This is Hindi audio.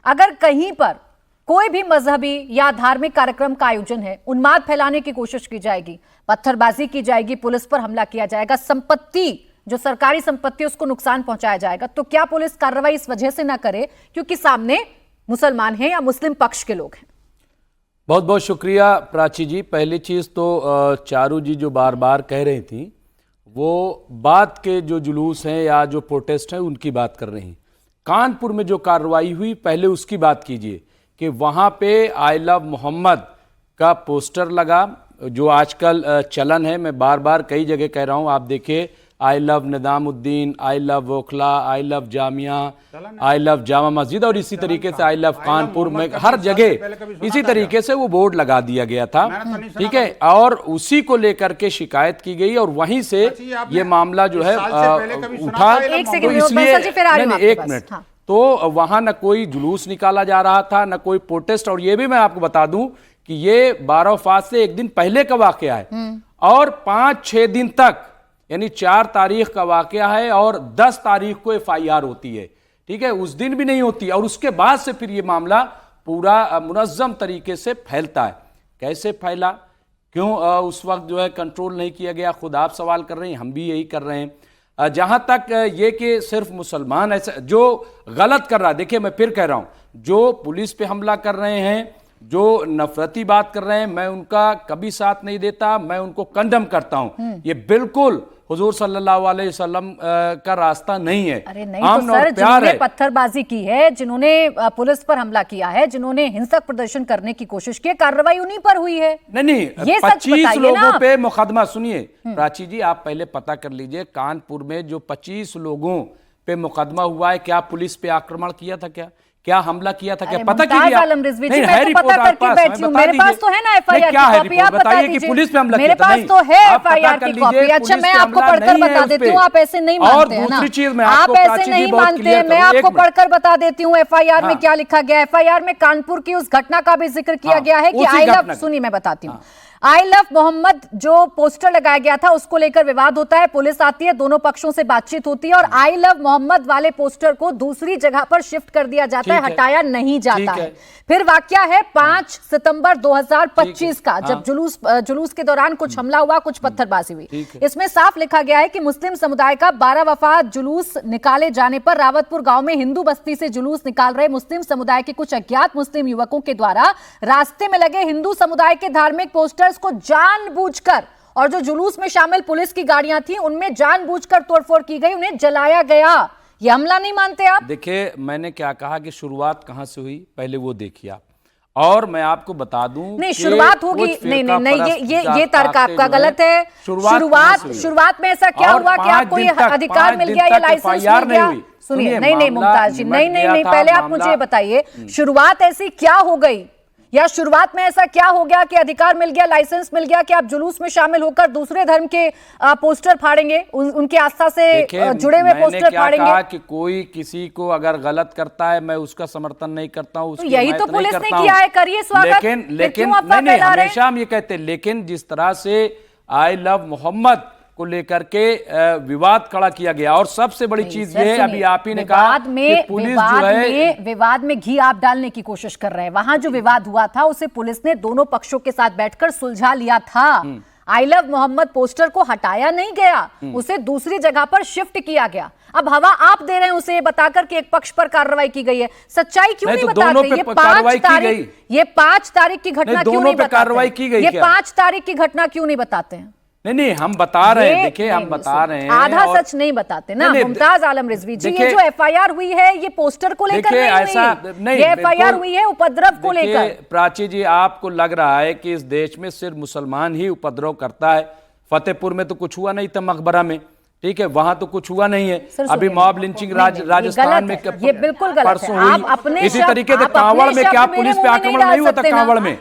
अगर कहीं पर कोई भी मजहबी या धार्मिक कार्यक्रम का आयोजन है, उन्माद फैलाने की कोशिश की जाएगी, पत्थरबाजी की जाएगी, पुलिस पर हमला किया जाएगा, संपत्ति जो सरकारी संपत्ति उसको नुकसान पहुंचाया जाएगा, तो क्या पुलिस कार्रवाई इस वजह से ना करे क्योंकि सामने मुसलमान हैं या मुस्लिम पक्ष के लोग हैं? बहुत बहुत शुक्रिया प्राची जी। पहली चीज़ तो चारू जी जो बार बार कह रही थी वो बात के जो जुलूस हैं या जो प्रोटेस्ट हैं उनकी बात कर रही हैं। कानपुर में जो कार्रवाई हुई पहले उसकी बात कीजिए कि वहाँ पे आई लव मोहम्मद का पोस्टर लगा, जो आजकल चलन है। मैं बार बार कई जगह कह रहा हूँ, आप देखिए I love Nizamuddin, I love Okhla, I love Jamia, I love Jama Masjid और इसी तरीके से आई लव कानपुर में हर जगह इसी तरीके से वो बोर्ड लगा दिया गया था, ठीक है। और उसी को लेकर के शिकायत की गई और वहीं से ये मामला जो है उठा। तो इसलिए एक मिनट, तो वहां न कोई जुलूस निकाला जा रहा था न कोई प्रोटेस्ट। और ये भी मैं आपको बता दूं कि ये 12 वफात से एक दिन पहले का वाकया है और 5-6 दिन तक, यानी 4 तारीख का वाकया है और 10 तारीख को FIR होती है, ठीक है। उस दिन भी नहीं होती और उसके बाद से फिर ये मामला पूरा मुनज़्ज़म तरीके से फैलता है। कैसे फैला, क्यों उस वक्त जो है कंट्रोल नहीं किया गया, खुद आप सवाल कर रहे हैं, हम भी यही कर रहे हैं। जहां तक ये कि सिर्फ मुसलमान ऐसा जो गलत कर रहा है, देखिए मैं फिर कह रहा हूं, जो पुलिस पे हमला कर रहे हैं, जो नफरती बात कर रहे हैं, मैं उनका कभी साथ नहीं देता, मैं उनको कंडम करता हूं। ये बिल्कुल हुजूर सल्लल्लाहु अलैहि वसल्लम का रास्ता नहीं है। अरे नहीं तो सर, जिन्होंने पत्थरबाजी की है, जिन्होंने पुलिस पर हमला किया है, जिन्होंने हिंसक प्रदर्शन करने की कोशिश की, कार्रवाई उन्हीं पर हुई है। नहीं, 25 लोगों पे मुकदमा। सुनिए प्राची जी, आप पहले पता कर लीजिए, कानपुर में जो 25 लोगों पे मुकदमा हुआ है, क्या पुलिस पे आक्रमण किया था, क्या हमला किया था, क्या पता कीजिए। है रिपोर्ट आपके पास, मेरे पास तो है ना FIR की कॉपी, आप बताइए कि पुलिस पे हमला किया था। मेरे पास तो है FIR की कॉपी। अच्छा, मैं आपको पढ़कर बता देती हूँ, आप ऐसे नहीं मानते हैं ना, आप ऐसे नहीं मानते हैं। मैं आपको पढ़कर बता देती हूँ FIR में क्या लिखा गया है। FIR में कानपुर की उस घटना का भी जिक्र किया गया है कि आई लव, सुनिए मैं बताती हूँ, आई लव मोहम्मद जो पोस्टर लगाया गया था उसको लेकर विवाद होता है, पुलिस आती है, दोनों पक्षों से बातचीत होती है और आई लव मोहम्मद वाले पोस्टर को दूसरी जगह पर शिफ्ट कर दिया जाता है, हटाया नहीं जाता है। फिर वाकया है 5 सितंबर 2025 का, जब जुलूस के दौरान कुछ हमला हुआ, कुछ पत्थरबाजी हुई। इसमें साफ लिखा गया है कि मुस्लिम समुदाय का 12 वफात जुलूस निकाले जाने पर रावतपुर गांव में हिंदू बस्ती से जुलूस निकाल रहे मुस्लिम समुदाय के कुछ अज्ञात मुस्लिम युवकों के द्वारा रास्ते में लगे हिंदू समुदाय के धार्मिक पोस्टर्स को जानबूझकर, और जो जुलूस में शामिल पुलिस की गाड़ियां थी उनमें जानबूझकर तोड़फोड़ की गई, उन्हें जलाया गया। ये हमला नहीं मानते आप? देखिए, मैंने क्या कहा कि शुरुआत कहां से हुई, पहले वो देखिए आप। और मैं आपको बता दूं, नहीं शुरुआत होगी, नहीं, ये तर्क आपका गलत है। शुरुआत में ऐसा क्या हुआ कि आपको ये अधिकार मिल गया, ये लाइसेंस मिल गया? सुनिए, नहीं मुमताज जी, नहीं, पहले आप मुझे बताइए शुरुआत ऐसी क्या हो गई, या शुरुआत में ऐसा क्या हो गया कि अधिकार मिल गया, लाइसेंस मिल गया कि आप जुलूस में शामिल होकर दूसरे धर्म के पोस्टर फाड़ेंगे, उनकी आस्था से जुड़े हुए पोस्टर फाड़ेंगे? कहा कि कोई किसी को अगर गलत करता है मैं उसका समर्थन नहीं करता हूं, तो यही तो पुलिस ने किया है, करिए स्वागत। लेकिन नहीं, हमेशा हम ये कहते हैं, लेकिन जिस तरह से आई लव मोहम्मद को लेकर के विवाद खड़ा किया गया, और सबसे बड़ी चीज ये है, अभी आप ही ने कहा कि पुलिस जो है विवाद में घी आप डालने की कोशिश कर रहे हैं। वहां जो विवाद हुआ था उसे पुलिस ने दोनों पक्षों के साथ बैठकर सुलझा लिया था। आई लव मोहम्मद पोस्टर को हटाया नहीं गया, उसे दूसरी जगह पर शिफ्ट किया गया। अब हवा आप दे रहे हैं उसे बताकर कि एक पक्ष पर कार्रवाई की गई है, सच्चाई क्यों नहीं बताते? ये 5 तारीख की घटना क्यों नहीं बताते? ये 5 तारीख की घटना क्यों नहीं बताते हैं? नहीं, हम बता रहे हैं, देखिए हम बता रहे हैं, आधा सच नहीं बताते ना। मुमताज आलम रिजवी जी, ये जो FIR हुई है ये पोस्टर को लेकर नहीं, ये FIR हुई है उपद्रव को लेकर। प्राची जी, आपको लग रहा है कि इस देश में सिर्फ मुसलमान ही उपद्रव करता है? फतेहपुर में तो कुछ हुआ नहीं था, मकबरा में, ठीक है, वहां तो कुछ हुआ नहीं है। अभी मॉब लिंचिंग राजस्थान में ये बिल्कुल गलत है। आप अपने इसी तरीके से कांवड़ में क्या पुलिस पे आक्रमण नहीं हुआ था? कांवड़ में